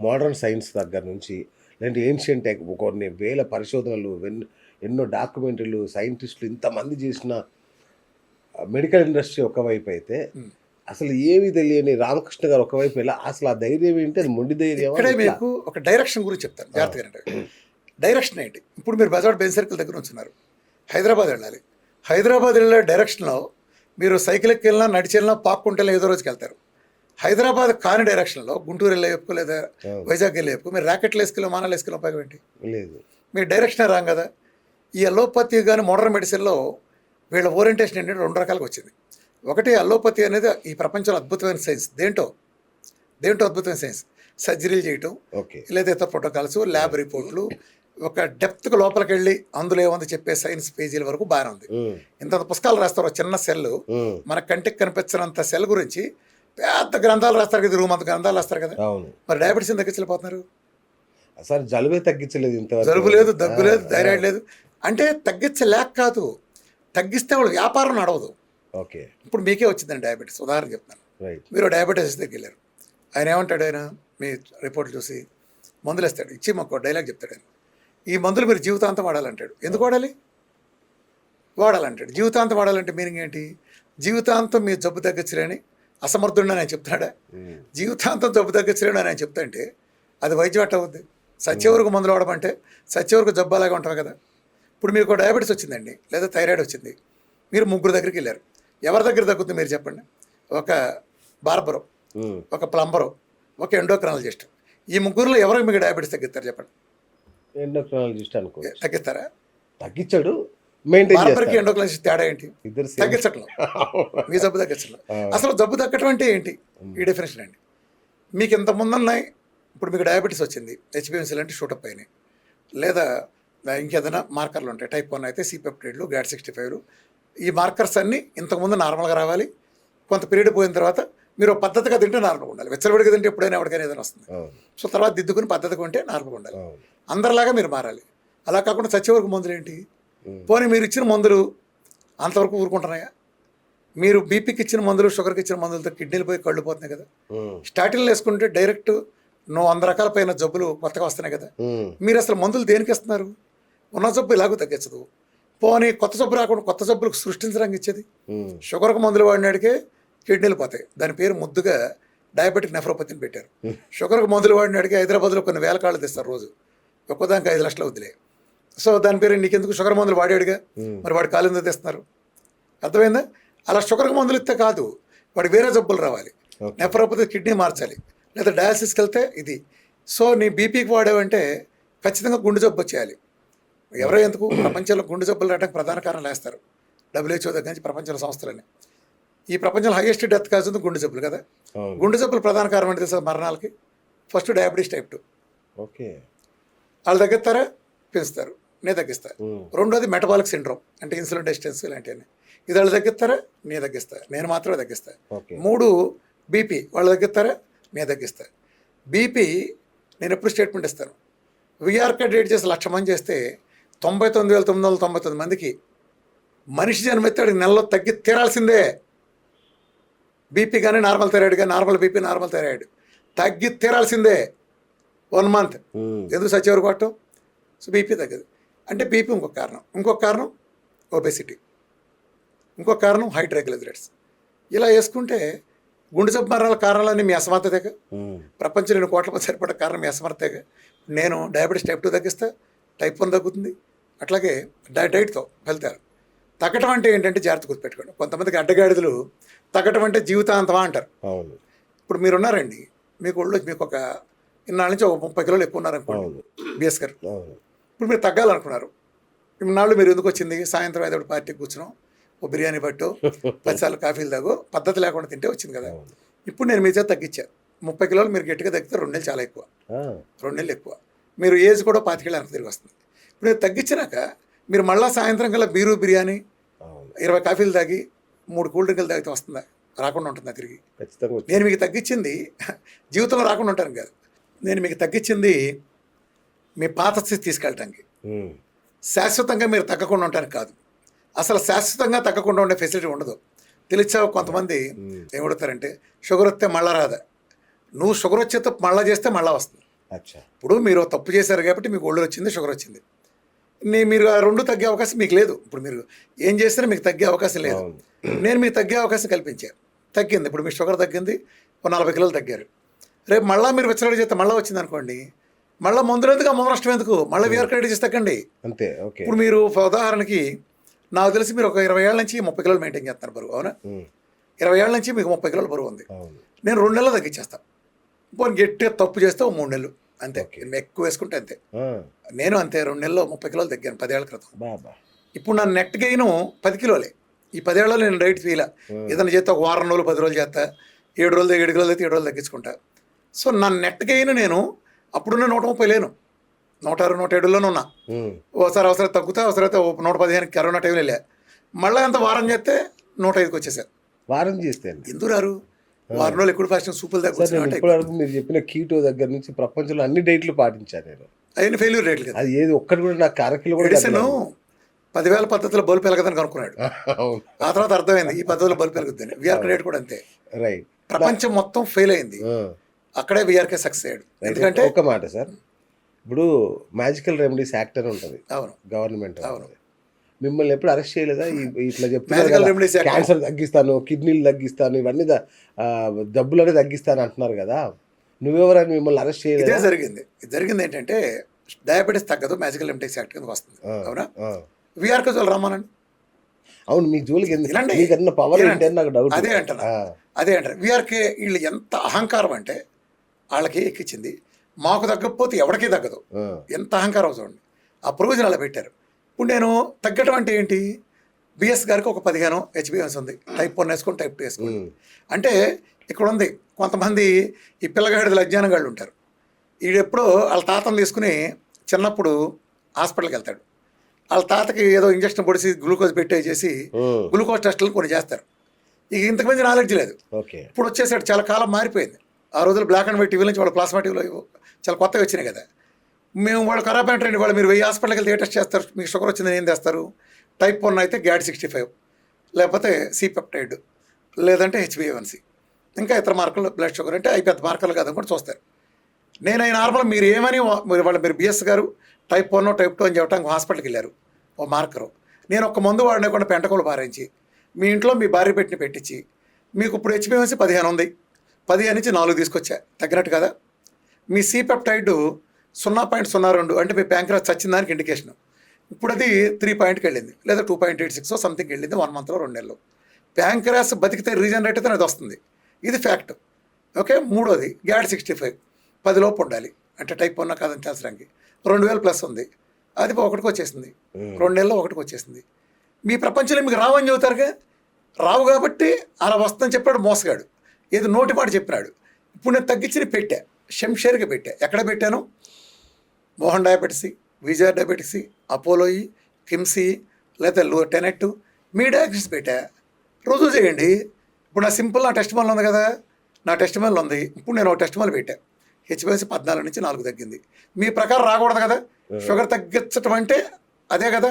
Modern science దగ్గర నుంచి లేదంటే ఏన్షియంట్ కొన్ని వేల పరిశోధనలు ఎన్నో డాక్యుమెంటరీలు సైంటిస్టులు ఇంతమంది చేసిన మెడికల్ ఇండస్ట్రీ ఒకవైపు అయితే ఉమ్. అసలు ఏమీ తెలియని రామకృష్ణ గారు ఒకవైపు ఎలా అసలు ఆ ధైర్యం ఏంటి అది మొండి ధైర్యం ఇక్కడే మీకు ఒక డైరెక్షన్ గురించి చెప్తాను జాగ్రత్తగా అంటే డైరెక్షన్ ఏంటి. ఇప్పుడు మీరు బెజవాడ బెంజ్ సర్కిల్ దగ్గర ఉంచున్నారు, హైదరాబాద్ వెళ్ళాలి. హైదరాబాద్ వెళ్ళే డైరెక్షన్లో మీరు సైకిల్ ఎక్కి వెళ్ళినా నడిచి వెళ్ళినా పాక్కుంటే ఏదో రోజుకి వెళ్తారు. హైదరాబాద్ కాని డైరెక్షన్లో గుంటూరు వెళ్ళే వైపు లేదా వైజాగ్ వెళ్ళే వైపు మీరు ర్యాకెట్లు వేసుకెళ్ళి మానాలు వేసుకెళ్ళి ఉపయోగం ఏంటి? లేదు. మీ డైరెక్షన్ రాం కదా. ఈ అలోపతి కానీ మోడర్న్ మెడిసిన్లో వీళ్ళ ఓరియంటేషన్ ఏంటంటే రెండు రకాలుగా వచ్చింది. ఒకటి అలోపతి అనేది ఈ ప్రపంచంలో అద్భుతమైన సైన్స్. దేంటో అద్భుతమైన సైన్స్. సర్జరీలు చేయటం ఓకే. లేదా ఇతర ప్రోటోకాల్స్, ల్యాబ్ రిపోర్ట్లు, ఒక డెప్త్కి లోపలికి వెళ్ళి అందులో ఏముంది చెప్పే సైన్స్ పేజీల వరకు బాగానే ఉంది. ఇంత పుస్తకాలు రాస్తారు. చిన్న సెల్ మన కంటికి కనిపించినంత సెల్ గురించి పెద్ద గ్రంథాలు రాస్తారు కదా, రూమ్ అంత గ్రంథాలు రాస్తారు కదా. మరి డయాబెటీస్ తగ్గించలేకపోతున్నారు. అసలు జలుబే తగ్గించలేదు, ఇంతవరకు జలుబు లేదు, దగ్గు లేదు, థైరాయిడ్ లేదు. అంటే తగ్గించలేక కాదు, తగ్గిస్తే వాళ్ళు వ్యాపారం నడవదు. ఓకే. ఇప్పుడు మీకే వచ్చిందండి డయాబెటీస్, ఉదాహరణ చెప్తాను. రైట్. మీరు డయాబెటీస్ దగ్గరికి వెళ్ళారు, ఆయన ఏమంటాడు? ఆయన మీ రిపోర్ట్లు చూసి మందులు ఇస్తాడు, ఇచ్చి మాకు డైలాగ్ చెప్తాడు. ఆయన ఈ మందులు మీరు జీవితాంతం వాడాలంటాడు. ఎందుకు వాడాలి? వాడాలంటాడు. జీవితాంతం వాడాలంటే మీనింగ్ ఏంటి? జీవితాంతం మీ జబ్బు తగ్గించలేని అసమర్థుడిని ఆయన చెప్తాడా? జీవితాంతం జబ్బు తగ్గించలేని ఆయన చెప్తా అంటే అది వైద్యం అట్ట అవుద్ది. సత్యవరకు మందులు వాడమంటే సత్యవరకు జబ్బు అలాగే ఉంటారు కదా. ఇప్పుడు మీకు డయాబెటీస్ వచ్చిందండి, లేదా థైరాయిడ్ వచ్చింది, మీరు ముగ్గురు దగ్గరికి వెళ్ళారు. ఎవరి దగ్గర తగ్గుతుంది మీరు చెప్పండి? ఒక బార్బరు, ఒక ప్లంబరు, ఒక ఎండోక్రాలజిస్ట్. ఈ ముగ్గురులో ఎవరికి మీకు డయాబెటీస్ తగ్గిస్తారు చెప్పండి? ఎండోక్రైనాలజిస్ట్ అనుకో. తగ్గిస్తారా? తగ్గించాడు. మెయింటైన్ బార్బర్కి ఎండోక్రాలజిస్ట్ తేడా ఏంటి? ఇద్దరు తగ్గించట్లేదు. మీ జబ్బు తగ్గించట్లేదు. అసలు జబ్బు తగ్గటం అంటే ఏంటి? ఈ డెఫినేషన్ అండి. మీకు ఇంతకుముందు ఉన్నాయి, ఇప్పుడు మీకు డయాబెటీస్ వచ్చింది, హెచ్బిఎన్సీ లాంటి షూటప్ అయినాయి, లేదా ఇంకేదైనా మార్కర్లు ఉంటాయి. టైప్ 1 అయితే సిపెప్టైడ్లు, GAD65లు. ఈ మార్కర్స్ అన్నీ ఇంతకుముందు నార్మల్గా రావాలి. కొంత పీరియడ్ పోయిన తర్వాత మీరు పద్ధతిగా తింటే నార్మల్గా ఉండాలి. వెచ్చలవిడిగా తింటే ఎప్పుడైనా ఎవరికైనా ఏదైనా వస్తుంది. సో తర్వాత దిద్దుకుని పద్ధతిగా ఉంటే నార్మల్గా ఉండాలి. అందరిలాగా మీరు మారాలి. అలా కాకుండా చచ్చే వరకు మందులు ఏంటి? పోనీ మీరు ఇచ్చిన మందులు అంతవరకు ఊరుకుంటున్నాయా? మీరు బీపీకి ఇచ్చిన మందులు, షుగర్కి ఇచ్చిన మందులతో కిడ్నీలు పోయి కళ్ళు పోతున్నాయి కదా. స్టాటిన్లు వేసుకుంటే డైరెక్ట్ 100 రకాల పైన జబ్బులు కొత్తగా వస్తున్నాయి కదా. మీరు అసలు మందులు దేనికి ఇస్తున్నారు? ఉన్న జబ్బు ఇలాగూ తగ్గించదు. పోనీ కొత్త జబ్బు రాకుండా కొత్త జబ్బులకు సృష్టించడానికి ఇచ్చేది. షుగర్కు మందులు వాడినాడికే కిడ్నీలు పోతాయి. దాని పేరు ముద్దుగా డయాబెటిక్ నెఫ్రోపతిని పెట్టారు. షుగర్కు మందులు వాడినాడికి హైదరాబాద్లో కొన్ని వేల కాళ్ళు తెస్తారు రోజు, ఒక్కోదానికి 5 లక్షలు వద్దులే. సో దాని పేరు నీకెందుకు షుగర్ మందులు వాడాడుగా, మరి వాడి కాలు ఎందుకు తెస్తున్నారు? అర్థమైందా? అలా షుగర్కి మందులు ఇస్తే కాదు, వాడికి వేరే జబ్బులు రావాలి. నెఫ్రోపతి కిడ్నీ మార్చాలి, లేదా డయాలసిస్కి వెళ్తే ఇది. సో నీ బీపీకి వాడేవంటే ఖచ్చితంగా గుండె జబ్బు వచ్చేయాలి. ఎవరో ఎందుకు ప్రపంచంలో గుండె జబ్బులు రావడానికి ప్రధాన కారణాలు వేస్తారు. WHO దగ్గర నుంచి ప్రపంచంలో సంస్థలని. ఈ ప్రపంచంలో హైయెస్ట్ డెత్ కాజ్ గుండె జబ్బులు కదా. గుండె జబ్బులు ప్రధాన కారణం అంటే తెలుసా మరణాలకి? First diabetes type 2. ఓకే. వాళ్ళు తగ్గిస్తారా? పెంచుతారు. నేను తగ్గిస్తా. రెండోది మెటబాలిక్ సిండ్రోమ్, అంటే ఇన్సులిన్ రెసిస్టెన్స్ ఇలాంటివన్నీ. ఇది వాళ్ళు తగ్గిస్తారా? నేను తగ్గిస్తా. నేను మాత్రమే తగ్గిస్తా. 3 బీపీ, వాళ్ళు తగ్గిస్తారా? నేను తగ్గిస్తా. బీపీ నేను ఎప్పుడు స్టేట్మెంట్ ఇస్తాను, విఆర్కే డేట్ చేసి 1,00,000 మంది చేస్తే 99,999 మందికి మనిషి జన్మెత్తాడు నెలలో తగ్గి తీరాల్సిందే. బీపీ కానీ నార్మల్ థైరాయిడ్ కానీ, నార్మల్ బీపీ నార్మల్ థైరాయిడ్ తగ్గి తీరాల్సిందే 1 మంత్. ఎందుకు సచ్చేవారు కొట్టం? సో బీపీ తగ్గదు. అంటే బీపీ ఇంకొక కారణం ఒబెసిటీ, ఇంకొక కారణం హై ట్రైగ్లిజరైడ్స్. ఇలా వేసుకుంటే గుండె జబ్బు మరణాల కారణాలన్నీ మీ అసమర్థతగా. ప్రపంచంలో 2 కోట్ల మంది సరిపడే కారణం మీ అసమర్థతగా. నేను డయాబెటీస్ టైప్ 2 తగ్గిస్తా, టైప్ 1 తగ్గుతుంది. అట్లాగే డైట్తో ఫలితాలు తగ్గటం అంటే ఏంటంటే జాగ్రత్త గుర్తుపెట్టుకోండి. కొంతమందికి అడ్డగాడిదలు తగ్గటం అంటే జీవితాంతమా అంటారు. ఇప్పుడు మీరున్నారండి, మీకు ఒళ్ళు మీకు ఒక ఇన్నాళ్ళ నుంచి ఒక 30 కిలోలు ఎక్కువ ఉన్నారనుకోండి బిఎస్ గారు. ఇప్పుడు మీరు తగ్గాలనుకున్నారు. ఇన్నాళ్ళు మీరు ఎందుకు వచ్చింది? సాయంత్రం 5 పార్టీకి కూర్చున్నాం, ఓ బిర్యానీ పట్టు, 10 సార్లు కాఫీలు తాగు, పద్ధతి లేకుండా తింటే వచ్చింది కదా. ఇప్పుడు నేను మీ చేత తగ్గించాను 30 కిలోలు. మీరు గట్టిగా తగ్గితే 2 నెలలు చాలా ఎక్కువ, 2 నెలలు ఎక్కువ. మీరు ఏజ్ కూడా 25 ఏళ్ళ తిరిగి వస్తుంది. ఇప్పుడు నేను తగ్గించినాక మీరు మళ్ళీ సాయంత్రం కల్లా బీరు, బిర్యానీ, 20 కాఫీలు తాగి 3 కూల్ డ్రింకులు తాగితే వస్తుందా? రాకుండా ఉంటుందా తిరిగి? నేను మీకు తగ్గించింది జీవితంలో రాకుండా ఉంటాను కాదు, నేను మీకు తగ్గించింది మీ పాత స్థితి తీసుకెళ్ళటానికి. శాశ్వతంగా మీరు తగ్గకుండా ఉంటానికి కాదు. అసలు శాశ్వతంగా తగ్గకుండా ఉండే ఫెసిలిటీ ఉండదు. తెలిసావు కొంతమంది ఏమడుతారంటే షుగర్ వస్తే మళ్ళా రాదా? నువ్వు షుగర్ వచ్చేతో మళ్ళా చేస్తే మళ్ళా వస్తుంది. అచ్చా. ఇప్పుడు మీరు తప్పు చేశారు కాబట్టి మీకు ఒళ్ళు వచ్చింది, షుగర్ వచ్చింది. మీరు ఆ రెండు తగ్గే అవకాశం మీకు లేదు. ఇప్పుడు మీరు ఏం చేసినా మీకు తగ్గే అవకాశం లేదు. అవును. నేను మీకు తగ్గే అవకాశం కల్పించాను. తగ్గింది. ఇప్పుడు మీ షుగర్ తగ్గింది, ఒక 40 కిలోలు తగ్గారు. రేపు మళ్ళీ మీరు విచ్చలవిడి చేస్తే మళ్ళీ వచ్చింది అనుకోండి, మళ్ళీ మందులు ఎందుకు, ఆ మందు నష్టం ఎందుకు, మళ్ళీ వీఆర్ క్రెడిట్ చేసి తగ్గండి. అంతే. ఓకే. ఇప్పుడు మీరు ఉదాహరణకి నాకు తెలిసి మీరు ఒక 20 ఏళ్ళ నుంచి 30 కిలోలు మెయింటైన్ చేస్తున్నారు బరువు, అవునా? 20 ఏళ్ళ నుంచి మీకు 30 కిలోలు బరువు ఉంది. అవును. నేను 2 నెలలు తగ్గించేస్తాను. పోనీ గట్టిగా తప్పు చేస్తే 3 నెలలు అంతే. ఎక్కువ వేసుకుంటే అంతే. నేను అంతే 2 నెలల్లో 30 కిలోలు తగ్గాను 10 ఏళ్ల క్రితం. బాబా. ఇప్పుడు నా నెట్ గెయిన్ 10 కిలోలే. ఈ 10 ఏళ్ళలో నేను డైట్ తీయలే. ఏదైనా చేస్తే ఒక వారం రోజులు 10 రోజులు చేస్తా, 7 రోజులు 7 కిలోలు అయితే 7 రోజులు తగ్గించుకుంటా. సో నా నెట్ గెయిన్ నేను అప్పుడున్న 130 లేను, 106, 107లోనే ఉన్నా. ఓసారి అవసరం తగ్గుతా, అవసరమైతే 115 కరోనా టైంలో వెళ్ళా. మళ్ళీ అంత వారం చేస్తే 105కి వచ్చేసారు. వారం చేస్తే ఎందుకు రారు? వారం రోజులు ఎక్కువ ఫాస్టింగ్ సూపులు సార్, నేను తగ్గుతాయి. ఇప్పటివరకు మీరు చెప్పిన కీటో దగ్గర నుంచి ప్రపంచంలో అన్ని డైట్లు పాటించాను నేను. అవన్నీ ఫెయిల్యూర్ రేట్లు కదా. అది ఏది ఒక్కటి కూడా నాకు అరకిలో కూడా ఎడిసన్ తగ్గలేదు. 10,000 పద్ధతిలో బల్బు పెరగదని కనుక్కున్నాడు. అవును. ఆ తర్వాత అర్థమైంది ఈ పద్ధతిలో బల్బు పెరుగుద్దని. వీఆర్ రేట్ కూడా అంతే. రైట్. ప్రపంచం మొత్తం ఫెయిల్ అయింది, అక్కడే వీఆర్కే సక్సెస్ అయ్యాడు. ఎందుకంటే ఒక మాట సార్, ఇప్పుడు మ్యాజికల్ రెమెడీస్ యాక్ట్ అని ఉంటుంది అవును గవర్నమెంట్. అవును. మిమ్మల్ని ఎప్పుడు అరెస్ట్ చేయలేదా? ఇట్లా చెప్తున్నారు Magical కదా, remedies act. క్యాన్సర్ తగ్గిస్తాను, కిడ్నీలు తగ్గిస్తాను, ఇవన్నీ జబ్బులు అనేది తగ్గిస్తాను అంటున్నారు కదా, నువ్వెవరని మిమ్మల్ని అరెస్ట్ ఇదే చేయలేదా? జరిగింది. ఇది జరిగింది ఏంటంటే డయాబెటీస్ తగ్గదు, మ్యాజికల్ ఎంటెక్స్ యాక్ట్ కింద వస్తుంది, అవునా? వీఆర్కే వాళ్ళు రమ్మనండి. అవును, మీ జోలికి వినండి. మీకు అన్న పవర్ ఏంటి అని నాకు డౌట్. అదే అంటారు, అదే అంటారు. వీఆర్కే వీళ్ళు ఎంత అహంకారం అంటే వాళ్ళకి ఎక్కించింది, మాకు తగ్గకపోతే ఎవరికీ తగ్గదు. ఎంత అహంకారం చూడండి. ఆ ప్రొవిజన్ అలా పెట్టారు. ఇప్పుడు నేను తగ్గటం అంటే ఏంటి? బిఎస్ గారికి ఒక 15 హెచ్బిఎన్స్ ఉంది, టైప్ 1 వేసుకొని టైప్ 2 వేసుకోండి అంటే ఇక్కడ ఉంది. కొంతమంది ఈ పిల్లగాడిదలు అజ్ఞానంగాళ్ళు ఉంటారు. వీడు ఎప్పుడో వాళ్ళ తాతను తీసుకుని చిన్నప్పుడు హాస్పిటల్కి వెళ్తాడు. వాళ్ళ తాతకి ఏదో ఇంజక్షన్ పొడిసి గ్లూకోజ్ పెట్టేసి గ్లూకోజ్ టెస్టులు కొన్ని చేస్తారు. ఇక ఇంతకుమించి నాలెడ్జ్ లేదు. ఇప్పుడు వచ్చేసాడు, చాలా కాలం మారిపోయింది. ఆ రోజులు బ్లాక్ అండ్ వైట్ టీవీ నుంచి వాళ్ళ ప్లాస్మా టీవీలో చాలా కొత్తగా వచ్చినాయి కదా. మేము వాళ్ళు ఖరాబ్ ఏంటండి, వాళ్ళు మీరు 1000 హాస్పిటల్కి వెళ్తే ఏ టెస్ట్ చేస్తారు? మీకు షుగర్ వచ్చిందని ఏం చేస్తారు? టైప్ 1 అయితే గ్యాడ్ 65, లేకపోతే సి పెప్టైడ్, లేదంటే హెచ్బిఏవన్సి, ఇంకా ఇతర మార్కులు బ్లడ్ షుగర్ అంటే అవి పెద్ద మార్కులు కాదని కూడా చూస్తారు. నేను అవి నార్మల్ మీరు ఏమని మీరు బిఎస్ గారు టైప్ 1 టైప్ 2 అని చెప్పడానికి హాస్పిటల్కి వెళ్ళారు, ఓ మార్కరు. నేను ఒక మందు వాడకుండా పెంటకోలు పారించి మీ ఇంట్లో మీ భార్య పెట్టించి మీకు ఇప్పుడు హెచ్బిఎవన్సి 15 ఉంది, 15 నుంచి 4 తీసుకొచ్చా, తగ్గినట్టు కదా. మీ సి పెప్టైడ్ 0.02 అంటే మీ ప్యాంక్రాస్ చచ్చిన దానికి ఇండికేషన్. ఇప్పుడు అది 3 వెళ్ళింది, లేదా 2.86 సంథింగ్ వెళ్ళింది 1 మంత్లో 2 నెలలు. ప్యాంక్రాస్ బతికితే రీజనరేట్ అయితే అది వస్తుంది, ఇది ఫ్యాక్ట్. ఓకే. మూడోది గ్యాడ్ 65, 10 లోపు ఉండాలి అంటే టైప్ 1 కాదని తెలుసడానికి 2000 ప్లస్ ఉంది, అది 1కి వచ్చేసింది, 2 నెలల్లో 1కి వచ్చేసింది. మీ ప్రపంచంలో మీకు రావని చెబుతారుగా, రావు కాబట్టి అలా వస్తుందని చెప్పాడు మోసగాడు, ఏదో నోటి మాట చెప్పినాడు. ఇప్పుడు నేను తగ్గించి పెట్టా, షంషేర్గా పెట్టా. ఎక్కడ పెట్టాను? మోహన్ డయాబెటిస్, విజయ డయాబెటిస్, అపోలోయి, కిమ్సీ, లేదా టెనెట్, మీ డయాగ్నోసిస్ పెట్టా. రుజువు చేయండి. ఇప్పుడు నా సింపుల్ నా టెస్ట్ మల్ ఉంది కదా, నా టెస్ట్ మల్ ఉంది. ఇప్పుడు నేను ఒక టెస్ట్ మల్ పెట్టా, హెచ్బిఎస్ 14 నుంచి 4 తగ్గింది. మీ ప్రకారం రాకూడదు కదా. షుగర్ తగ్గించడం అంటే అదే కదా.